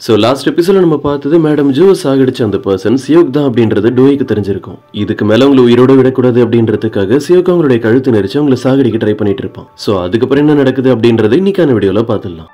So last எபிசோட்ல நம்ம பார்த்தது மேடம் ஜூ சாகடிச்ச அந்த பர்சன் சியோக் தான் அப்படின்றது டோய்க்கு தெரிஞ்சிருக்கும். இதுக்கு மேல உங்களை உயிரோட விடக்கூடாது அப்படின்றதுக்காக சியோக் அவங்களுடைய கழுத்து நெரிச்சு அவங்களை சாகடிக்க ட்ரை பண்ணிட்டு இருப்பான். சோ அதுக்கப்புறம் என்ன நடக்குது அப்படின்றத இன்னைக்கான வீடியோல பார்த்துடலாம்.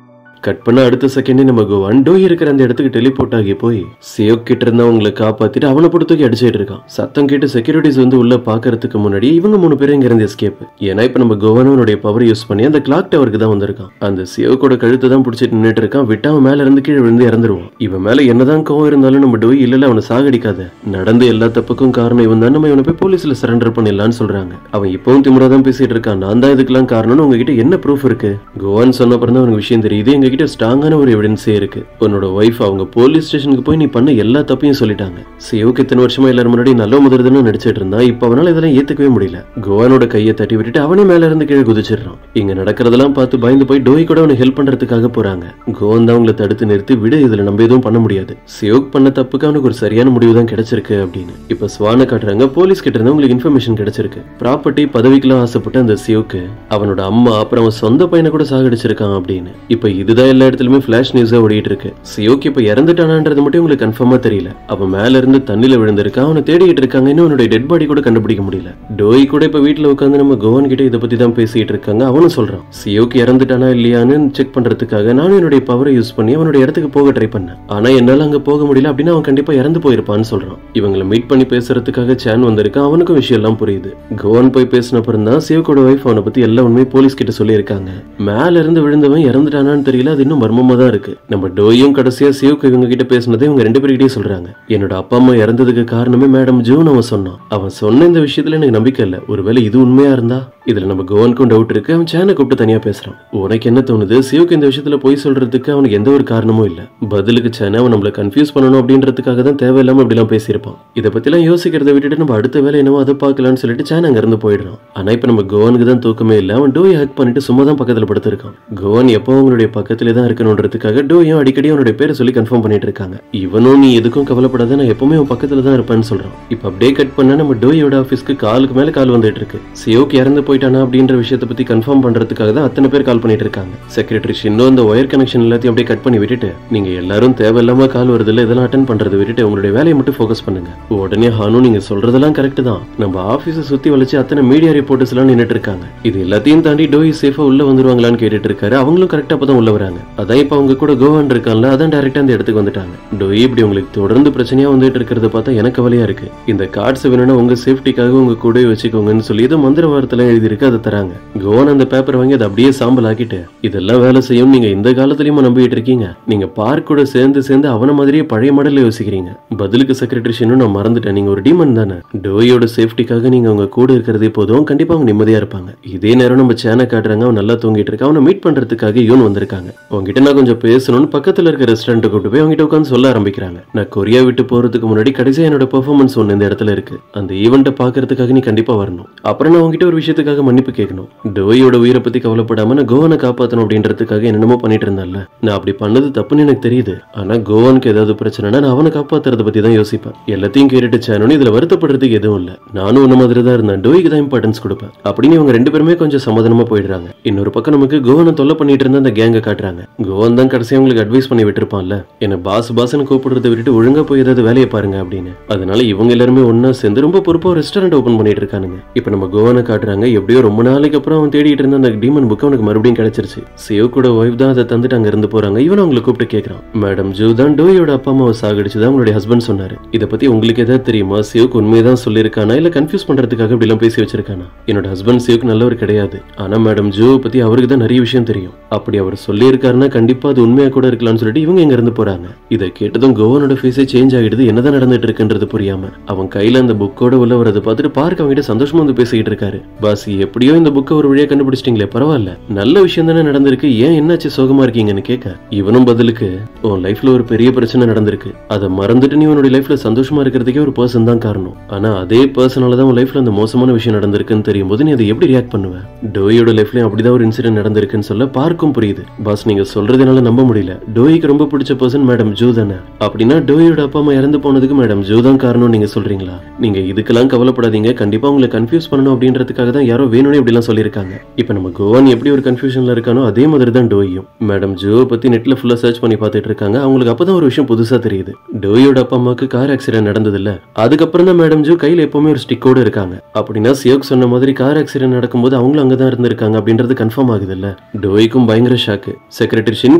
கட் பண்ண அடுத்த செகண்டே நம்ம கோவான் டோய் இருக்கிற அந்த இடத்துக்கு டெலிபோர்ட் ஆகி போய் சியோக் கிட்ட இருந்து அவங்களை காப்பாத்திட்டு அவனை போட்டு தூக்கி அடிச்சிட்டு இருக்கான். சத்தம் கேட்டு செக்யூரிட்டிஸ் வந்து உள்ள பாக்குறதுக்கு முன்னாடி இவங்க 3 பேரும் இங்க இருந்து எஸ்கேப். ஏன்னா இப்ப நம்ம கோவானோட பவர் யூஸ் பண்ணி அந்த கிளாக் டவருக்கு தான் வந்திருக்கான். அந்த சியோக்கோட கழுத்தை தான் பிடிச்சிட்டு நின்னுட்டு இருக்கான். விட்டு அவன் மேல இருந்து கீழே விழுந்து இறந்துருவான். இவன் மேல என்னதான் கோவம் இருந்தாலும் நம்ம டோய் இல்ல அவனை சாகடிக்காத, நடந்த எல்லா தப்புக்கும் காரணம் இவன் தான், நம்ம இவனை போய் போலீஸ்ல சரண்டர் பண்ணிடலான்னு சொல்றாங்க. அவன் இப்பவும் திமுறாதான் பேசிட்டு இருக்கான். நான் தான் இதுக்கெல்லாம் காரணம்னு உங்ககிட்ட என்ன ப்ரூஃப் இருக்கு? கோவான் சொன்ன அப்புறம் தான் அவனுக்கு விஷயம் தெரியுது. எங்க கிட்ட ஸ்ட்ராங்கான ஒரு எவிடன்ஸே இருக்கு. உன்னோட வைஃப் அவங்க போலீஸ் ஸ்டேஷனுக்கு போய் நீ பண்ண எல்லா தப்பையும் சொல்லிட்டாங்க. சியோக்கு இத்தனை வருஷமா எல்லாரும் முன்னாடி நல்ல முதல்தான் நடிச்சிட்டு இருந்தா. இப்ப அவனால இதெல்லாம் ஏத்துக்கவே முடியல. கோவானோட கையை தட்டி விட்டுட்டு அவனே மேல இருந்து கீழே குதிச்சிடறான். இங்க நடக்கிறதெல்லாம் பார்த்து பயந்து போய் டோய் கூட அவனை ஹெல்ப் பண்றதுக்காக போறாங்க. கோவன் தான் அவங்களை தடுத்து நிறுத்தி விடு, இதுல நம்ம எதுவும் பண்ண முடியாது, சியோக் பண்ண தப்புக்கு அவனுக்கு ஒரு சரியான முடிவு தான் கிடைச்சிருக்கு அப்படின்னு. இப்ப ஸ்வானை காட்டுறாங்க. போலீஸ் கிட்ட இருந்து உங்களுக்கு இன்ஃபர்மேஷன் கிடைச்சிருக்கு. ப்ராப்பர்ட்டி பதவிக்கெல்லாம் ஆசைப்பட்டு அந்த சியோக்கு அவனோட அம்மா அப்புறம் அவன் சொந்த பையனை கூட சாகடிச்சிருக்கான் அப்படின்னு. இப்ப இதுதான் எல்லா இடத்துலயுமே ஃபிளாஷ் நியூஸா ஓடிட்டு இருக்கு. சியோக் இப்ப இறந்துட்டானான்றது மட்டும் உங்களுக்கு கன்ஃபார்மா தெரியல. அவன் மேல இருந்து தண்ணில விழுந்திருக்கான். அவனை தேடிட்டு இருக்காங்க. இன்னும் அவனுடைய டெட் பாடி கூட கண்டுபிடிக்க முடியல. டோய் கூட இப்ப வீட்டுல உட்காந்து நம்ம கோவன் கிட்ட இதை பத்தி தான் பேசிட்டு இருக்காங்க. அவனும் சொல்றான் சியோக் இறந்துட்டானா இல்லையான்னு செக் பண்றதுக்காக நானும் என்னுடைய பவரை யூஸ் பண்ணி அவனுடைய இடத்துக்கு போக ட்ரை பண்ணேன். ஆனா என்னால அங்க போக முடியல அப்படின்னு அவன் கண்டிப்பா இறந்து போயிருப்பான்னு சொல்றான். இவங்களை மீட் பண்ணி பேசுறதுக்காக சான் வந்திருக்கான். அவனுக்கும் விஷயம் எல்லாம் புரியுது. கோவன் போய் பேசின அப்புறம் தான் சியோக்கோட வைஃப் அவனை பத்தி எல்லா உண்மையை போலீஸ் கிட்ட சொல்லியிருக்காங்க. மேல இருந்து விழுந்தவன் இறந்துட்டானான்னு தெரியல. அது இன்னும் மர்மமா தான் இருக்கு. நம்ம டோயும் கடைசியா சியோக்கு இவங்க கிட்ட பேசினதை இவங்க 2 பேர்கிட்டயே சொல்றாங்க. என்னோட அப்பா அம்மா இறந்ததுக்கு காரணமே மேடம் ஜூன் அவன் சொன்னான். அவன் சொன்ன இந்த விஷயத்துல எனக்கு நம்பிக்கை இல்ல. ஒருவேளை இது உண்மையா இருந்தா? இதுல நம்ம கோவனுக்கும் டவுட் இருக்கு. அவன் சேனை கூப்பிட்டு தனியா பேசுறான். உனக்கு என்ன தோணுது? சியோக்கு இந்த விஷயத்துல போய் சொல்றதுக்கு அவனுக்கு எந்த ஒரு காரணமும் இல்ல. பதிலுக்கு சேனை அவன் நம்மள கன்ஃபியூஸ் பண்ணணும் அப்படின்றதுக்காக தான் தேவையில்லாம இப்படி எல்லாம் பேசியிருப்பான். இதை பத்தி எல்லாம் யோசிக்கிறத விட்டுட்டு நம்ம அடுத்த வேலை என்னவோ அதை பார்க்கலாம்னு சொல்லிட்டு சேனை அங்க இருந்து போயிடுறான். ஆனா இப்ப நம்ம கோவனுக்கு தான் தூக்கமே இல்ல. அவன் டோய் ஹக் பண்ணிட்டு சும்மா தான் பக்கத்துல படுத்திருக்கான். கோவன் எப்போ அவங்களுடைய பக்கத்திலே தான் இருக்கணும்ன்றதுக்காக டோயும் அடிக்கடி அவனுடைய பேரை சொல்லி கன்ஃபார்ம் பண்ணிட்டு இருக்காங்க. இவனும் நீ எதுக்கும் கவலைப்படாத, நான் எப்பவுமே உன் பக்கத்துல தான் இருப்பேன்னு சொல்றான். இப்ப அப்படியே கட் பண்ணா நம்ம டோயோட ஆபீஸ்க்கு காலுக்கு மேல கால் வந்துட்டு இருக்கு. சியோக் இறந்து போயிட்டானா அப்படின்ற விஷயத்தை பத்தி கன்ஃபார்ம் பண்றதுக்காக தான் அத்தனை பேர் கால் பண்ணிட்டு இருக்காங்க. செக்ரட்டரி ஷின்னோ அந்த ஒயர் கனெக்ஷன் எல்லாத்தையும் அப்படியே கட் பண்ணி விட்டுட்டு நீங்க எல்லாரும் தேவையில்லாம கால் வருது இல்ல, இதெல்லாம் அட்டென்ட் பண்றதை விட்டுட்டு உங்களுடைய வேலையை மட்டும் ஃபோக்கஸ் பண்ணுங்க. உடனே ஹானு நீங்க சொல்றதெல்லாம் கரெக்ட் தான். நம்ம ஆபீஸை சுத்தி வளைச்சு அத்தனை மீடியா ரிப்போர்ட்டர்ஸ் எல்லாம் நின்னுட்டு இருக்காங்க. இது எல்லாத்தையும் தாண்டி டோய் சேஃபா உள்ள வந்துருவாங்களான்னு கேட்டுட்டு இருக்காரு. அவங்களும் கரெக்டா அப்பதான் உள்ள வராங்க. அதான் இப்ப அவங்க கூட கோவன் இருக்கான்ல, அதான் டைரக்டா அந்த இடத்துக்கு வந்துட்டாங்க. டோய் இப்படி உங்களுக்கு தொடர்ந்து பிரச்சனையா வந்துட்டு இருக்கிறத பார்த்தா எனக்கு கவலையா இருக்கு. இந்த கார்ட்ஸ் வேணும்னா உங்க சேஃப்டிக்காக உங்க கூட வச்சுக்கோங்கன்னு சொல்லி ஏதோ மந்திர வார்த்தைலாம் எழுதி இருக்கு, அதை தராங்க. கோவன் அந்த பேப்பர் வாங்கி அதை அப்படியே சாம்பல் ஆக்கிட்டு இதெல்லாம் வேலை செய்யும் நீங்க இந்த காலத்திலயும் நம்பிட்டு இருக்கீங்க. நீங்க பார்க் கூட சேர்ந்து அவன மாதிரியே பழைய மாடல்ல யோசிக்கிறீங்க. பதிலுக்கு செக்ரட்டரி ஷின்னு நான் மறந்துட்டேன், நீங்க ஒரு டீமன் தானே. டோயோட சேஃப்டிக்காக நீங்க அவங்க கூட இருக்கிறதே போதும், கண்டிப்பா அவங்க நிம்மதியா இருப்பாங்க. இதே நேரம் நம்ம சேனை காட்டுறாங்க. அவன் நல்லா தூங்கிட்டு இருக்கான். அவனை மீட் பண்றதுக்காக யூன் வந்திருக்காங்க. உங்ககிட்ட நான் கொஞ்சம் பேசணும்னு பக்கத்துல இருக்க ரெஸ்டாரண்ட் கூட்டு போய் அவங்ககிட்ட உட்காந்து சொல்ல ஆரம்பிக்கிறாங்க. நான் கொரியா விட்டு போறதுக்கு முன்னாடி கடைசியா என்னோட பெர்ஃபார்மன்ஸ் ஒண்ணு இந்த இடத்துல இருக்கு. அந்த ஈவெண்ட்டை பாக்குறதுக்காக நீ கண்டிப்பா வரணும். அப்புறம் நான் உங்ககிட்ட ஒரு விஷயத்துக்காக மன்னிப்பு கேட்கணும். டோயோட உயிரை பத்தி கவலைப்படாம நான் கோவனை காப்பாத்தணும் அப்படின்றதுக்காக என்னென்னமோ பண்ணிட்டு இருந்தால, நான் அப்படி பண்ணது தப்புன்னு எனக்கு தெரியுது. ஆனா கோவனுக்கு ஏதாவது பிரச்சனைனா நான் அவனை காப்பாத்துறத பத்தி தான் யோசிப்பேன். எல்லாத்தையும் கேட்டுட்டு சேனோன்னு இதுல வருத்தப்படுறதுக்கு எதுவும் இல்ல. நானும் உன்ன மாதிரி தான் இருந்தேன். டோய்க்கு தான் இம்பார்ட்டன்ஸ் கொடுப்பேன் அப்படின்னு இவங்க 2 பேருமே கொஞ்சம் சமாதானமா போயிடுறாங்க. இன்னொரு பக்கம் நமக்கு கோவனை தொல்லை பண்ணிட்டு இருந்த அந்த கேங்க காட்டுறாங்க. கோவன் தான் கடைசியா உங்களுக்கு அட்வைஸ் பண்ணி விட்டுருப்பான்ல, என்ன பாஸ்ன்னு கூப்பிடுறத விட்டுட்டு ஒழுங்கா போய் ஏதாவது வேலையை பாருங்க அப்படின்னு. அதனால இவங்க எல்லாருமே ஒன்னா சேர்ந்து ரொம்ப பொறுப்பா ஒரு ரெஸ்டாரண்ட் ஓபன் பண்ணிட்டு இருக்கானுங்க. இப்ப நம்ம கோவனை காட்டுறாங்க. எப்படியோ ரொம்ப நாளைக்கு அப்புறம் அவன் தேடிட்டு இருந்த அந்த டீமன் புக் அவனுக்கு மறுபடியும் கிடைச்சிருச்சு. சியோக்கோட வைஃப் தான் அதை தந்துட்டு அங்க இருந்து போறாங்க. இவன் அவங்களை கூப்பிட்டு கேட்கறான், மேடம் ஜூ தான் டோயோட அப்பா அம்மாவை சாகடிச்சுதான் உங்களுடைய ஹஸ்பண்ட் சொன்னாரு. இதை பத்தி உங்களுக்கு ஏதாவது தெரியுமா? சியோக் உண்மையதான் சொல்லியிருக்கானா இல்ல கன்ஃபியூஸ் பண்றதுக்காக இப்படி எல்லாம் பேசி வச்சிருக்கானா? என்னோட ஹஸ்பண்ட் சியோக் நல்லவர் கிடையாது. ஆனா மேடம் ஜூ பத்தி அவருக்கு தான் நிறைய விஷயம் தெரியும். அப்படி அவர் சொல்லி இருக்காருன்னா கண்டிப்பா அது உண்மையா கூட இருக்கலாம்னு சொல்லிட்டு இவங்க இங்க இருந்து போறாங்க. இதை கேட்டதும் கோவனோட ஃபேஸே சேஞ்ச் ஆகிடுது. என்னதான் நடந்துட்டு இருக்குன்றது புரியாம அவன் கையில அந்த புக்கோட உள்ள வரதை பார்த்துட்டு பார்க்க அவங்க சந்தோஷமா வந்து பேசிக்கிட்டு இருக்காரு. பாஸ் எப்படியோ இந்த புக்கை ஒரு வழியா கண்டுபிடிச்சிட்டீங்களே, பரவாயில்ல, நல்ல விஷயம் தானே நடந்திருக்கு, ஏன் என்னாச்சு சோகமா இருக்கீங்கன்னு கேட்க இவனும் பதிலுக்கு உன் லைஃப்ல ஒரு பெரிய பிரச்சனை நடந்திருக்கு, அதை மறந்துட்டு நீ உன்னுடைய லைஃப்ல சந்தோஷமா இருக்கிறதுக்கே ஒரு பர்சன் தான் காரணம். ஆனா அதே பர்சனால தான் உன் லைஃப்ல அந்த மோசமான விஷயம் நடந்திருக்குன்னு தெரியும் போது நீ அதை எப்படி ரியாக்ட் பண்ணுவ? டோயோட லைஃப்லயும் அப்படிதான் ஒரு இன்சிடென்ட் நடந்திருக்குன்னு சொல்ல பார்க்கும் புரியுது. பாஸ் பாஸ் நீங்க சொல்றதுனால நம்ப முடியல. டோயிக்கு ரொம்ப பிடிச்ச பர்சன் மேடம் ஜூ தானே? அப்படின்னா டோயோட அப்பா அம்மா இறந்து போனதுக்கு மேடம் ஜூ தான் காரணம் நீங்க சொல்றீங்களா? நீங்க இதுக்கெல்லாம் கவலைப்படாதீங்க. கண்டிப்பா உங்களை கன்ஃபியூஸ் பண்ணணும் அப்படின்றதுக்காக தான் யாரோ வேணும்னே இப்படி எல்லாம் சொல்லியிருக்காங்க. இப்ப நம்ம கோவன் எப்படி ஒரு கன்ஃபியூஷன்ல இருக்கானோ அதே மாதிரி தான் டோயும். மேடம் ஜூவை பத்தி நெட்ல ஃபுல்லா சர்ச் பண்ணி பார்த்துட்டு இருக்காங்க. அவங்களுக்கு அப்பதான் ஒரு விஷயம் புதுசா தெரியுது. டோயோட அப்பா அம்மாக்கு கார் ஆக்சிடென்ட் நடந்தது இல்ல, அதுக்கப்புறம் தான் மேடம் ஜூ கையில எப்பவுமே ஒரு ஸ்டிக்கோட இருக்காங்க. அப்படின்னா சியோக் சொன்ன மாதிரி கார் ஆக்சிடென்ட் நடக்கும்போது அவங்களும் அங்கதான் இருந்திருக்காங்க அப்படின்றது கன்ஃபார்ம் ஆகுது இல்ல. டோய்க்கும் பயங்கர ஷாக்கு. செக்ரட்டரி ஷின்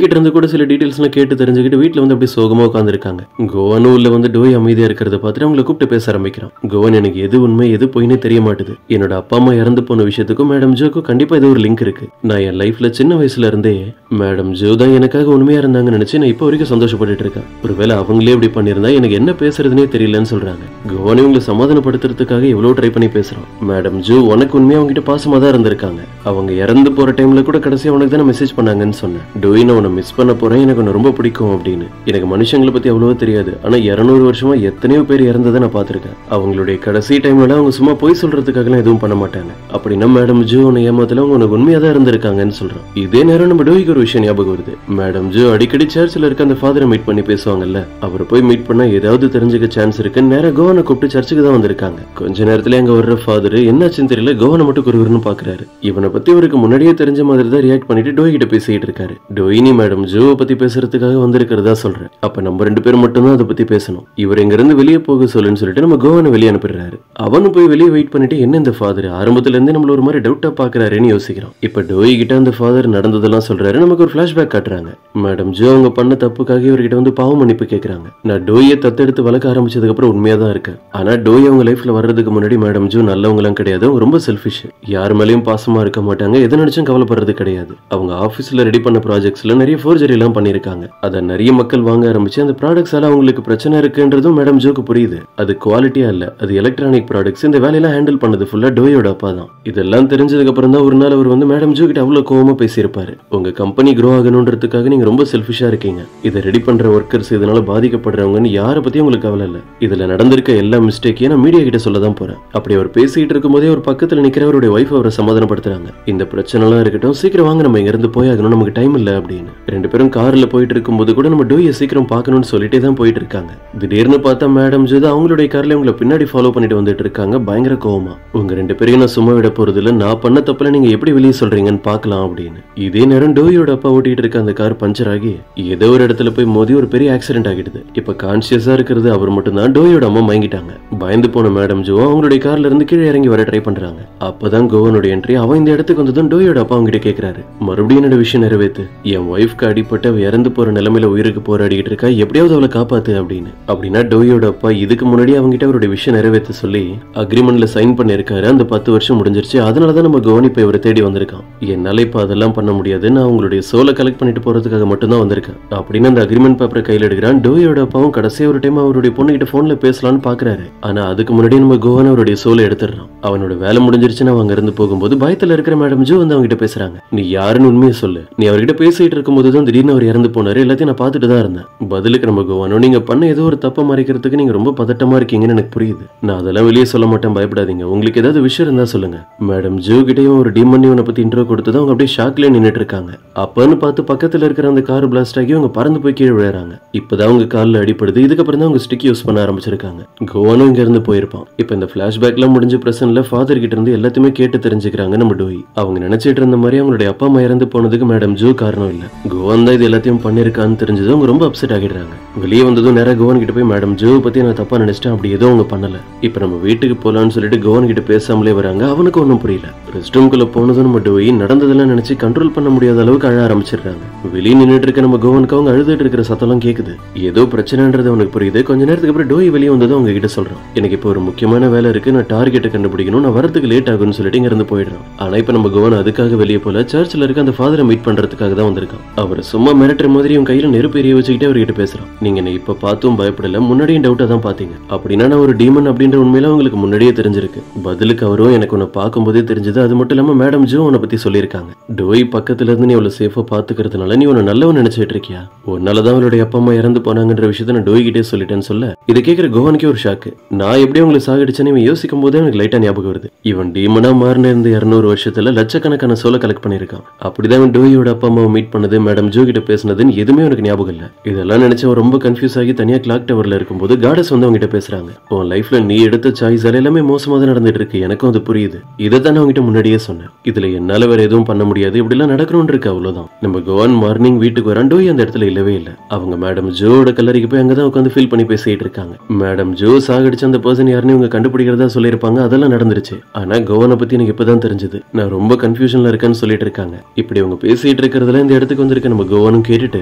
கிட்ட இருந்து கூட சில டீடைல்ஸ் எல்லாம் கேட்டு தெரிஞ்சுக்கிட்டு வீட்டுல வந்து அப்படியே சோகமா உட்காந்துருக்காங்க. கோவனும் உள்ள வந்து டோய் அமைதியா இருக்கிறத பார்த்துட்டு அவங்களை கூப்பிட்டு பேச ஆரம்பிக்கிறான். கோவன் எனக்கு எது உண்மை எது பொய்னே தெரிய மாட்டுது. என்னோட அப்பா அம்மா இறந்து போன விஷயத்துக்கும் மேடம் ஜோக்கும் கண்டிப்பா ஏதோ ஒரு லிங்க் இருக்கு. நான் என் லைஃப்ல சின்ன வயசுல இருந்தே மேடம் ஜோ தான் எனக்காக உண்மையா இருந்தாங்கன்னு நினைச்சு நான் இப்போ வரைக்கும் சந்தோஷப்பட்டு இருக்கேன். ஒருவேளை அவங்களே இப்படி பண்ணிருந்தா எனக்கு என்ன பேசுறதுனே தெரியலன்னு சொல்றாங்க. கோவனை உங்களை சமாதானப்படுத்துறதுக்காக எவ்வளவு ட்ரை பண்ணி பேசுறான். மேடம் ஜோ உனக்கு உண்மையா அவங்ககிட்ட பாசமா தான் இருந்திருக்காங்க. அவங்க இறந்து போற டைம்ல கூட கடைசியா உனக்கு தானே மெசேஜ் பண்ணாங்கன்னு சொன்னேன். டோய் நான் உன்னை மிஸ் பண்ண போறேன், எனக்கு உன்னை ரொம்ப பிடிக்கும் அப்படின்னு. எனக்கு மனுஷங்களை பத்தி அவ்வளவா தெரியாது, ஆனா 200 வருஷமா எத்தனையோ பேர் இறந்ததை நான் பார்த்திருக்கேன். அவங்களுடைய கடைசி டைம்ல அவங்க சும்மா போய் சொல்றதுக்காக எதுவும் பண்ண மாட்டாங்க. அப்படின்னா மேடம் ஜோ உன்னை ஏமாத்தல, அவங்க உனக்கு உண்மையா தான் இருந்திருக்காங்கன்னு சொல்றான். இதே நேரம் நம்ம டோய்க்கு ஒரு விஷயம் ஞாபகம் வருது. மேடம் ஜோ அடிக்கடி சர்ச்சில் இருக்க அந்த ஃபாதரை மீட் பண்ணி பேசுவாங்கல்ல, அவரை போய் மீட் பண்ணா ஏதாவது தெரிஞ்சுக்க சான்ஸ் இருக்கு. நேரம் கோவனை கூப்பிட்டு சர்ச்சுக்கு தான் வந்திருக்காங்க. கொஞ்ச நேரத்துல அங்க வர்ற ஃபாதர் என்னாச்சுன்னு தெரியல, கோவனை மட்டும் குறுகுறுன்னு பாக்குறாரு. இவனை பத்தி அவருக்கு முன்னாடியே தெரிஞ்ச மாதிரி தான் ரியாக்ட் பண்ணிட்டு டோய் கிட்ட பேசிட்டு இருக்காரு. டோயினி மேடம் ஜோவை பத்தி பேசுறதுக்காக வந்திருக்கிறதா சொல்றேன். அப்ப நம்ம 2 பேரும் மட்டும் தான் அதை பத்தி பேசணும். இவர் இங்க இருந்து வெளியே போக சொல்லுன்னு சொல்லிட்டு நம்ம கோவனை வெளியே அனுப்பிடுறாரு. அவனும் போய் வெளியே வெயிட் பண்ணிட்டு என்ன இந்த ஃபாதர் ஆரம்பத்துல இருந்தே நம்மள ஒரு மாதிரி டவுட்டா பாக்குறாருன்னு யோசிக்கிறான். இப்ப டோய் கிட்ட அந்த ஃபாதர் நடந்ததெல்லாம் சொல்றாரு. நமக்கு ஒரு பிளாஷ்பேக் காட்டுறாங்க. மேடம் ஜோ அவங்க பண்ண தப்புக்காக இவர்கிட்ட வந்து பாவ மன்னிப்பு கேட்கறாங்க. நான் டோயை தத்தெடுத்து வளர்க்க ஆரம்பிச்சதுக்கு அப்புறம் உண்மையா தான் இருக்கேன். ஆனா டோய் அவங்க லைஃப்ல வர்றதுக்கு முன்னாடி மேடம் ஜோ நல்லவங்களாம் கிடையாது, அவங்க ரொம்ப செல்ஃபிஷ். யார் மேலயும் பாசமா இருக்க மாட்டாங்க, எதை நினைச்சும் கவலைப்படுறது கிடையாது. அவங்க ஆபீஸ்ல ரெடி பண்ண ப்ராஜெக்ட்ஸ்ல நிறைய ஃபோர்ஜரி எல்லாம் பண்ணிருக்காங்க. அத நிறைய மக்கள் வாங்க ஆரம்பிச்சு அந்த ப்ராடக்ட்ஸால அவங்களுக்கு பிரச்சனை இருக்குன்றதும் மேடம் ஜோக்கு புரியுது. அது குவாலிட்டியா இல்ல, அது எலக்ட்ரானிக் ப்ராடக்ட்ஸ். இந்த வேலையெல்லாம் ஹேண்டில் பண்ணது ஃபுல்லா டோயோட அப்பா தான். இதெல்லாம் தெரிஞ்சதுக்கு அப்புறம் தான் ஒரு நாள் அவர் வந்து மேடம் ஜோ கிட்ட அவ்வளவு கோவமா பேசியிருப்பாரு. உங்க கம்பெனி க்ரோ ஆகணும்ன்றதுக்காக நீங்க ரொம்ப செல்ஃபிஷா இருக்கீங்க. இதை ரெடி பண்ற ஒர்க்கர்ஸ் இதனால பாதிக்கப்படுறவங்கன்னு யாரை பத்தி உங்களுக்கு கவலை இல்ல. இதுல நடந்திருக்க எல்லா மிஸ்டேக்கையும் நான் மீடியா கிட்ட சொல்ல தான் போறேன். அப்படி அவர் பேசிட்டு இருக்கும் போதே ஒரு பக்கத்துல நிக்கிறவருடைய வைஃப் அவரை சமாதானப்படுத்துறாங்க. இந்த பிரச்சனை எல்லாம் இருக்கட்டும், சீக்கிரம் வாங்க, நம்ம இங்க இருந்து போயாகணும், நமக்கு டைம் இல்ல அப்படின்னு. 2 பேரும் கார்ல போயிட்டு இருக்கும்போது கூட நம்ம டோயை சீக்கிரம் பார்க்கணும்னு சொல்லிட்டே தான் போயிட்டு இருக்காங்க. திடீர்னு பார்த்தா மேடம் ஜோ அவங்களுடைய கார்ல உங்களை பின்னாடி ஃபாலோ பண்ணிட்டு வந்துட்டு இருக்காங்க பயங்கர கோவமா. உங்க 2 பேரையும் நான் சும்மா விட போறது இல்ல, நான் பண்ண தப்புல நீங்க எப்படி வெளியே சொல்றீங்கன்னு பாக்கலாம் அப்படின்னு. இதே நேரம் டோயோட அப்பா ஓட்டிட்டு இருக்க அந்த கார் பஞ்சர் ஆகி ஏதோ ஒரு இடத்துல போய் மோதி ஒரு பெரிய ஆக்சிடென்ட் ஆகிடுது. இப்ப கான்சியஸா இருக்கிறது அவர் மட்டும் தான். டோயோட அம்மா மயங்கிட்டாங்க. பயந்து போன மேடம் ஜோ அவங்களுடைய கார்ல இருந்து கீழே இறங்கி வர ட்ரை பண்றாங்க. அப்பதான் கோவனுடைய என்ட்ரி. அவன் இந்த இடத்துக்கு வந்ததும் டோயோட அப்பா அவங்க கிட்ட கேக்குறாரு, மறுபடியும் என்னோட விஷயம் நிறைவேத்து, என் ஒய்ஃப்க்கு அடிப்பட்டு அவ இறந்து போற நிலைமையில உயிருக்கு போராடிக்கிட்டு இருக்கா, எப்படியாவது அவளை காப்பாத்து அப்படின்னு. அப்படின்னா டோயோட அப்பா இதுக்கு முன்னாடி அவங்க கிட்ட அவருடைய விஷயம் நிறைவேற்ற சொல்லி அக்ரிமெண்ட்ல சைன் பண்ணிருக்காரு. அந்த 10 வருஷம் முடிஞ்சிருச்சு. அதனாலதான் நம்ம கோவன் இப்ப இவரை தேடி வந்திருக்கான். என்னால இப்ப அதெல்லாம் பண்ண முடியாது, நான் உங்களுடைய சோலை கலெக்ட் பண்ணிட்டு போறதுக்காக மட்டும் தான் வந்திருக்கேன் அப்படின்னு அந்த அக்ரிமெண்ட் பேப்பரை கையில் எடுக்கிறான். டோயோட அப்பாவும் கடைசியா ஒரு டைம் அவருடைய பொண்ணு கிட்ட போன்ல பேசலாம்னு பாக்குறாரு. ஆனா அதுக்கு முன்னாடி நம்ம கோவன் அவருடைய சோலை எடுத்துடுறான். அவனோட வேலை முடிஞ்சிருச்சுன்னு அவங்க இருந்து போகும்போது பயத்துல இருக்கிற மேடம் ஜோ வந்து அவங்க கிட்ட பேசுறாங்க. நீ யாருன்னு உண்மையை சொல்லு, நீ அவர்கிட்ட பேசிட்டு இருக்கும்போது தான் திடீர்னு அவர் இறந்து போனாரு, எல்லாத்தையும் நான் பார்த்துட்டு தான் இருந்தேன். பதிலுக்கு நம்ம கோவனோ, நீங்க பண்ண ஏதோ ஒரு தப்பை மறைக்கிறதுக்கு நீங்க ரொம்ப பதட்டமா இருக்கீங்கன்னு எனக்கு புரியுது. நான் அதெல்லாம் வெளியே சொல்ல மாட்டேன், பயப்படாதீங்க. உங்களுக்கு ஏதாவது விஷயம் இருந்தா சொல்லுங்க. மேடம் ஜோ கிட்டையும் ஒரு டீமன் இவனை பத்தி இன்ட்ரோ கொடுத்தது அவங்க அப்படியே ஷாக்ல நின்னுட்டு இருக்காங்க. அப்பன்னு பார்த்து பக்கத்துல இருக்கிற அந்த கார் பிளாஸ்ட் ஆகி அவங்க பறந்து போய் கீழே விழுறாங்க. இப்பதான் அவங்க காலில் அடிப்படுது. இதுக்கப்புறம் தான் அவங்க ஸ்டிக் யூஸ் பண்ண ஆரம்பிச்சிருக்காங்க. கோவனும் இங்க இருந்து போயிருப்பான். இப்ப இந்த பிளாஷ்பேக் எல்லாம் முடிஞ்ச பிரசன்ல ஃபாதர் கிட்ட இருந்து எல்லாத்தையுமே கேட்டு தெரிஞ்சுக்கிறாங்க நம்ம டோய். அவங்க நினைச்சிட்டு இருந்த மாதிரி அவங்களுடைய அப்பா அம்மா இறந்து போனதுக்கு மேடம் ஜோ காரணம் இல்ல, கோவன் தான் இது எல்லாத்தையும் பண்ணிருக்கான்னு தெரிஞ்சது அவங்க ரொம்ப அப்செட் ஆகிடுறாங்க. வெளியே வந்ததும் நேரம் கோவன் கிட்ட போய் மேடம் ஜோ பத்தி நான் தப்பா நினைச்சிட்டேன், அப்படி ஏதோ அவங்க பண்ணல, இப்ப நம்ம வீட்டுக்கு போலான்னு சொல்லிட்டு கோவன் கிட்ட பேசாமலே வராங்க. அவனுக்கு ஒன்னும் புரியல. ரெஸ்ட் ரூம்குள்ள போனதும் நம்ம டோய் நடந்ததெல்லாம் நினைச்சு கண்ட்ரோல் பண்ண முடியாத அளவுக்கு அழ ஆரம்பிச்சிடுறாங்க. வெளியே நின்றுட்டு இருக்க நம்ம கோவனுக்கு அவங்க அழுதுட்டு இருக்கிற சத்தம்லாம் கேக்குது. ஏதோ பிரச்சனைன்றது அவனுக்கு புரியுது. கொஞ்ச நேரத்துக்கு அப்புறம் டோய் வெளியே வந்ததும் அவங்க கிட்ட சொல்றான், எனக்கு இப்போ ஒரு முக்கியமான வேலை இருக்கு, நான் டார்கெட்டை கண்டுபிடிக்கணும், நான் வரதுக்கு லேட் ஆகும்னு சொல்லிட்டு இங்க இருந்து போயிடுறான். ஆனா இப்ப நம்ம கோவன் அதுக்காக வெளியே போல, சர்ச்சில் இருக்க அந்த ஃபாதரை மீட் பண்றதுக்காக தான் வந்திருக்கான். அவர் சும்மா மிரட்டுற மாதிரி இவன் கையில நெருப்பு எரிய வச்சுக்கிட்டே அவர்கிட்ட பேசுறான். நீங்க என்ன இப்ப பார்த்தும் பயப்படல, முன்னாடியும் டவுட்டா தான் பாத்தீங்க, அப்படின்னா நான் ஒரு டீமன் அப்படின்ற உண்மையில உங்களுக்கு முன்னாடியே தெரிஞ்சிருக்கு. பதிலுக்கு அவரும் எனக்கு உன்னை பார்க்கும்போதே தெரிஞ்சது. அது மட்டும் இல்லாம மேடம் ஜோ உன்னை பத்தி சொல்லியிருக்காங்க. டோய் பக்கத்துல இருந்து நீ அவ்வளவு சேஃபா பாத்துக்கிறதுனால நீ உன்னை நல்லவன் நினைச்சிட்டு இருக்கியா? உன்னாலதான் அவளுடைய அப்பா அம்மா இறந்து போனாங்கன்ற விஷயத்த நான் டோய் கிட்டே சொல்லிட்டேன்னு சொல்ல இதை கேட்கிற கோவனுக்கே ஒரு ஷாக்கு. நான் எப்படி அவங்களை சாகடிச்சேன்னு இவன் யோசிக்கும் போதே எனக்கு லைட்டா ஞாபகம் வருது. இவன் டீமனா மாறின இந்த 200 வருஷத்துல லட்சக்கணக்கான சோலை கலெக்ட் பண்ணிருக்கான். அப்படிதான் டோயோட அப்பா அம்மாவை மீட் பண்ணது, மேடம் ஜோ கிட்ட பேசினதுன்னு எதுவுமே எனக்கு ஞாபகம் இல்ல. இதெல்லாம் நினைச்சு அவன் ரொம்ப கன்ஃபியூஸ் ஆகி தனியா கிளாக் டவர்ல இருக்கும்போது காடஸ் வந்து அவங்க கிட்ட பேசுறாங்க. உன் லைஃப்ல நீ எடுத்த சாய்ஸால எல்லாமே மோசமா தான் நடந்துட்டு இருக்கு, எனக்கும் அது புரியுது. இதைத்தான் அவங்க கிட்ட முன்னாடியே சொன்னேன். இதுல என்னால வேற எதுவும் பண்ண முடியாது, இப்படி எல்லாம் நடக்கணும்னு இருக்கு, அவ்வளவுதான். நம்ம கோவன் மார்னிங் வீட்டுக்கு வரான். டோய் அந்த இடத்துல இல்லவே இல்ல. அவங்க மேடம் ஜோட கல்லறைக்கு போய் அங்கதான் உட்காந்து ஃபீல் பண்ணி பேசிட்டு இருக்காங்க. மேடம் ஜோ சாகடிச்ச அந்த பர்சன் யாருன்னு இவங்க கண்டுபிடிக்கிறதா சொல்லியிருப்பாங்க. அதெல்லாம் நடந்துருச்சு. ஆனா கோவனை பத்தி எனக்கு இப்பதான் தெரிஞ்சது. நான் ரொம்ப கன்ஃபியூஷன்ல இருக்கேன்னு சொல்லிட்டு இருக்காங்க. இப்படி அவங்க பேசிட்டு இருக்கிறதுல இந்த இடத்துக்கு வந்திருக்க நம்ம கோவனும் கேட்டுட்டு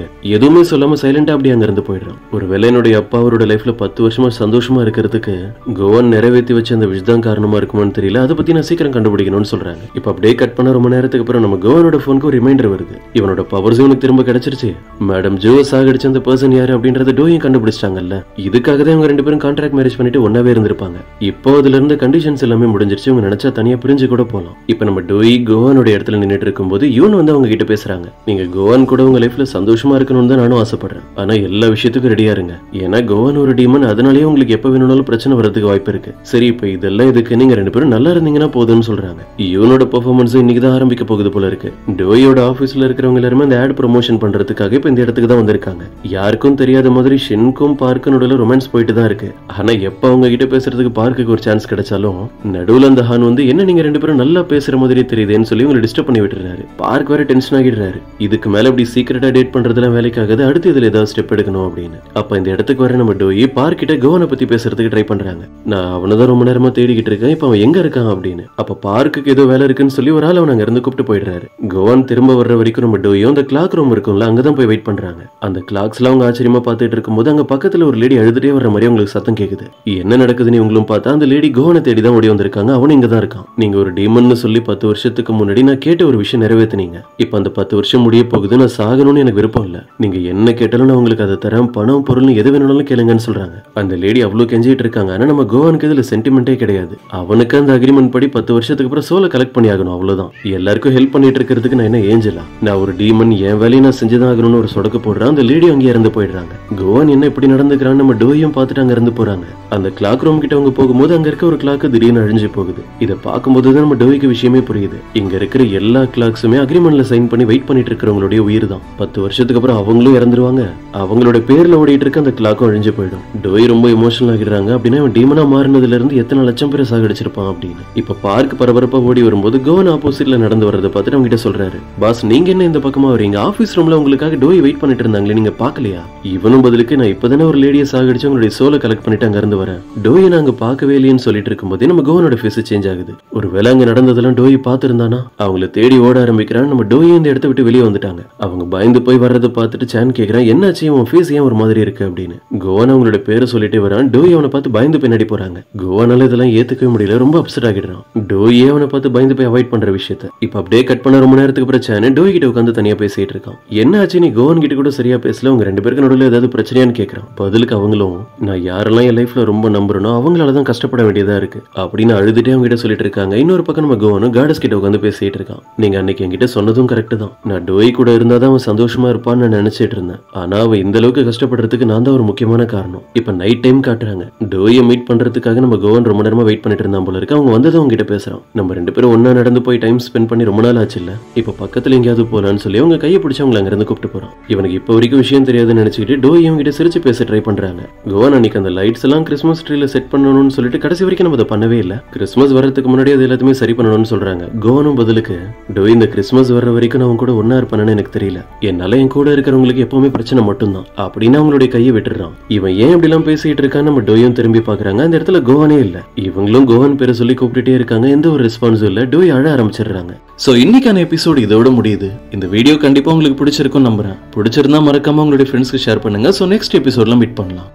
எதுவுமே சொல்லாம சைலண்டா அப்படி அங்க இருந்து போயிடுறான். ஒருவேளை என்னுடைய அப்பா அவரோட லைஃப்ல 10 வருஷமா சந்தோஷமா இருக்கிறதுக்கு கோவன் நிறைவேற்றி வச்ச அந்த விஷ் தான் காரணமா இருக்குமான்னு தெரியல. அதை பத்தி நான் சீக்கிரம் கண்டுபிடிக்கணும்னு சொல்றாங்க. இப்ப அப்படியே கட் பண்ண ரொம்ப நேரத்துக்கு அப்புறம் நம்ம கோவனோட போனுக்கு ஒரு ரிமைண்டர் வருது. இவனோட பவர்ஸ் இவனுக்கு திரும்ப கிடைச்சிருச்சு. மேடம் ஜோ சாகடிச்ச அந்த பர்சன் யாரு அப்படின்றத டோயும் கண்டுபிடிச்சிட்டாங்கல்ல. இதுக்காக தான் இவங்க 2 பேரும் கான்ட்ராக்ட் மேரேஜ் பண்ணிட்டு ஒன்னாவே இருந்திருப்பாங்க. இப்போ அதுல இருந்த கண்டிஷன்ஸ் எல்லாமே முடிஞ்சிருச்சு. இவங்க நினைச்சா தனியா பிரிஞ்சு கூட போலாம். இப்ப நம்ம டோய் கோவனோட இடத்துல நின்னுட்டு இருக்கும்போது யூன் வந்து அவங்க கிட்ட பேசுறாங்க. நீங்க கோவன் கூட உங்க லைஃப்ல சந்தோஷமா இருக்கணும்னு தான் நானும் ஆசைப்படுறேன். ஆனா எல்லா விஷயத்துக்கும் ரெடியா இருங்க. ஏன்னா கோவன் ஒரு டீமன், அதனாலேயே உங்களுக்கு எப்ப வேணும்னாலும் பிரச்சனை வரதுக்கு வாய்ப்பு இருக்கு. சரி, இப்ப இதெல்லாம் இதுக்கு நீங்க 2 பேரும் நல்லா இருந்தீங்கன்னா போதும்னு சொல்றாங்க. யூனோட பெர்ஃபார்மன்ஸ் இன்னைக்கு தான் ஆரம்பிக்க போகுது போல இருக்கு. டோயோட ஆபீஸ்ல இருக்கிறவங்க எல்லாருமே அந்த ஆட் ப்ரமோஷன் பண்றதுக்காக இப்ப இந்த இடத்துக்கு தான் வந்திருக்காங்க. யாருக்கும் தெரியாத மாதிரி ஷின்கும் பார்க்கும் நடுவுல ரொமான்ஸ் போயிட்டு தான் இருக்கு. ஆனா எப்ப அவங்க கிட்ட பேசுறதுக்கு பார்க்குக்கு ஒரு சான்ஸ் கிடைச்சாலும் நடுவுல அந்த ஹான் வந்து என்ன நீங்க 2 பேரும் நல்லா பேசுற மாதிரி தெரியுதுன்னு சொல்லி உங்களை டிஸ்டர்ப் பண்ணி விட்டுறாரு. பார்க் வேற டென்ஷன் ஆகிடுறாரு. இதுக்கு மேல இப்படி சீக்கிரட்டா டேட் பண்றதுலாம் வேலைக்காகாது, அடுத்து இதுல ஏதாவது ஸ்டெப் எடுக்கணும் அப்படின்னு. அப்ப இந்த இடத்துக்கு வர நம்ம டோய் பார்க் கிட்ட கோவனை பத்தி பேசுறதுக்கு ட்ரை பண்றாங்க. நான் அவனதான் ரொம்ப நேரமா தேடிக்கிட்டு இருக்கேன், இப்ப அவன் எங்க இருக்கான் அப்படின்னு. அப்ப பார்க்குக்கு ஏதோ வேலை இருக்குன்னு சொல்லி ஒரு ஆள் அவன் அங்க இருந்து கூப்பிட்டு போயிடுறாரு. கோவன் திரும்ப வர்ற வரைக்கும் நம்ம டோயும் அந்த கிளாக் ரூம் இருக்கும்ல அங்கதான் போய் வெயிட் பண்றாங்க. அந்த கிளாக்ஸ்ல அவங்க ஆச்சரியமா பாத்துட்டு இருக்கும்போது அங்க பக்கத்துல ஒரு லேடி அழுதுட்டே வர்ற மாதிரி உங்களுக்கு சத்தம் கேக்குது. என்ன நடக்குதுன்னு இவங்களும் பார்த்தா அந்த லேடி கோவனை தேடி தான் ஓடி வந்திருக்காங்க. அவன் இங்க தான் இருக்கான். நீங்க ஒரு டீமன்னு சொல்லி 10 வருஷத்துக்கு முன்னாடி நான் கேட்ட ஒரு விஷயம் நிறைவேற்றினீங்க. இப்ப அந்த 10 வருஷம் முடிய போகுது. நான் சாகணும்னு எனக்கு விருப்பம் இல்ல. நீங்க என்ன கேட்டாலும் நான் உங்களுக்கு அதை தரேன். பணம் பொருள் எது வேணும்னாலும் கேளுங்கன்னு சொல்றாங்க. அந்த லேடி அவ்வளவு கெஞ்சிட்டு இருக்காங்க. ஆனா நம்ம கோவனுக்கு இதுல சென்டிமெண்டே கிடையாது. அவனுக்கு அந்த அக்ரிமெண்ட் படி 10 வருஷத்துக்கு அப்புறம் சோலை கலெக்ட் பண்ணி ஆகணும், அவ்வளவுதான். எல்லாருக்கும் ஹெல்ப் பண்ணிட்டு இருக்கிறதுக்கு நான் என்ன ஏஞ்சலா? நான் ஒரு டீமன், என் வேலையை நான் செஞ்சுதான் ஆகணும்னு ஒரு சொடக்கு போடுறேன். அந்த லேடி அங்கே இறந்து போயிடுறாங்க. கோவன் என்ன இப்படி நடந்துக்கிறான்னு நம்ம டோயும் பார்த்துட்டு அங்க இருந்து போறாங்க. அந்த கிளாக் ரூம் கிட்ட அவங்க போகும்போது அங்க இருக்க ஒரு கிளாக் திடீர்னு அழிஞ்சு போகுது. இதை பார்க்கும்போது தான் நம்ம டோய்க்கு விஷயமே புரியுது. இங்க இருக்கிற எல்லா கிளாக்ஸுமே அக்ரிமெண்ட்ல சைன் பண்ணி வெயிட் பண்ணிட்டு இருக்கிறவங்களுடைய உயிர் தான். 10 வருஷத்துக்கு அப்புறம் அவங்களும் இறந்துருவாங்க. அவங்களோட பேர்ல ஓடிட்டு இருக்க அந்த கிளாக்கும் அழிஞ்சு போயிடும். டோய் ரொம்ப எமோஷனல் ஆகிடுறாங்க. அப்படின்னா அவன் டீமனா மாறினதுல இருந்து எத்தனை லட்சம் பேரை சாகடிச்சிருப்பான் அப்படின்னு. இப்ப பார்க் பரபரப்பா ஓடி வரும்போது கோவன் ஆப்போசிட்ல நடந்து வரதை பார்த்துட்டு அவங்க கிட்ட சொல்றாரு, பாஸ் நீங்க என்ன இந்த பக்கமா வரீங்க? ஆபீஸ் ரூம்ல உங்களுக்காக டோய் வெயிட் பண்ணிட்டு இருந்தாங்களே, நீங்க பாக்கலையா? இவனும் பதிலுக்கு நான் இப்பதானே ஒரு லேடியை சாகடிச்சு உங்களுடைய சோலை கலெக்ட் பண்ணிட்டு அங்க இருந்து வரேன். டோயை நாங்க பார்க்கவே இல்லைன்னு சொல்லிட்டு இருக்கும்போதே நம்ம கோவனோட ஃபேஸ் சேஞ்ச் ஆகுது. ஒரு வேளை அங்க நடந்ததெல்லாம் டோய் பார்த்திருந்தானா? அவங்கள தேடி ஓட ஆரம்பிக்கிறான். நம்ம டோய் இந்த இடத்த விட்டு வெளியே வந்துட்டாங்க. அவங்க பயந்து போய் வர்றதை பார்த்துட்டு சான் கேக்குறான், என்னாச்சு உன் ஃபேஸ் ஏன் ஒரு மாதிரி இருக்கு அப்படின்னு. கோவன் அவங்களோட பேரை சொல்லிட்டே வரான். டோய் அவனை பார்த்து பயந்து பின்னாடி போறாங்க. கோவனால இதெல்லாம் ஏத்துக்கவே முடியல, ரொம்ப அப்செட் ஆகிடுறான். டோயே அவனை பார்த்து பயந்து போய் அவாய்ட் பண்ற விஷயத்த. இப்ப அப்படியே கட் பண்ண ரொம்ப நேரத்துக்கு அப்புறம் சான் டோய் கிட்ட உட்காந்து தனியா பேசிட்டு இருக்கான். என்ன ஆச்சு, நீ கோவன் கிட்ட கூட சரியா பேசல, உங்க 2 பேருக்கு நடுவில் ஏதாவது பிரச்சனையான்னு கேட்கறான். பதிலுக்கு அவங்களும் நான் யாரெல்லாம் என் லைஃப்ல ரொம்ப நம்புறனோ அவங்களாலதான் கஷ்டப்பட வேண்டியதா இருக்கு அப்படின்னு அழுதுட்டே அவங்க கிட்ட சொல்லிட்டு இருக்காங்க. இன்னொரு பக்கம் நம்ம கோவனும் காடஸ் கிட்ட உட்காந்து பேசிட்டு இருக்கான். நீங்க அன்னைக்கு என்கிட்ட சொன்னதும் கரெக்ட் தான். நான் டோய் கூட இருந்தாதான் அவன் சந்தோஷமா இருப்பான்னு நான் நினைச்சிட்டு இருந்தேன். ஆனா அவன் இந்த அளவுக்கு கஷ்டப்படுறதுக்கு நான் தான் ஒரு முக்கியமான காரணம். இப்ப நைட் டைம் காட்டுறாங்க. டோயை மீட் பண்றதுக்காக நம்ம கோவன் ரொம்ப நேரமா வெயிட் பண்ணிட்டு இருந்தான் போல இருக்கு. அவங்க வந்ததும் அவங்க கிட்ட பேசுறான். நம்ம 2 பேரும் ஒன்னா நடந்து போய் டைம் ஸ்பெண்ட் பண்ணி ரொம்ப நாள் ஆச்சு இல்ல, இப்ப பக்கத்துல எங்கேயாவது போலான்னு சொல்லி அவங்க கையை பிடிச்சு அவங்க அங்க இருந்து கூப்பிட்டு போறான். இவனுக்கு இப்ப வரைக்கும் விஷயம் தெரியாதுன்னு நினைச்சுக்கிட்டு டோய் அவங்க கிட்ட சிரிச்சு பேச ட்ரை பண்றாங்க. கோவன் அன்னைக்கு அந்த லைட்ஸ் எல்லாம் கிறிஸ்மஸ் ட்ரீல செட் பண்ணணும்னு சொல்லிட்டு கடைசி வரைக்கும் நம்ம அதை பண்ணவே இல்ல. கிறிஸ்மஸ் வரதுக்கு முன்னாடி அது எல்லாத்தையுமே சரி பண்ணணும்னு சொல்றாங்க. கோவனும் பதிலுக்கு டோய் இந்த கிறிஸ்மஸ் வர்ற வரைக்கும் நான் கூட ஒன்னா இருப்பானு எனக்கு தெரியல, என்னால என் கூட இருக்கிறவங்களுக்கு எப்பவுமே பிரச்சனை மட்டும்தான் அப்படின்னு அவங்களுடைய கையை விட்டுறான். இவன் ஏன் இப்படி எல்லாம் பேசிட்டு இருக்கான்னு நம்ம டோயும் திரும்பி பாக்குறாங்க. அந்த இடத்துல கோவனே இல்ல. இவங்களும் கோவன் பேரை சொல்லி கூப்பிட்டுட்டே இருக்காங்க. எந்த ஒரு ரெஸ்பான்ஸும் இல்ல. டோய் அழ ஆரம்பிச்சிடுறாங்க. சோ இன்னைக்கான எபிசோடு இதோட முடியுது. இந்த வீடியோ கண்டிப்பா உங்களுக்கு பிடிச்சிருக்கும் நம்புறேன். பிடிச்சிருந்தா மறக்காம உங்களுடைய ஃப்ரெண்ட்ஸ்க்கு ஷேர் பண்ணுங்க. சோ நெக்ஸ்ட் எபிசோட்ல மீட் பண்ணலாம்.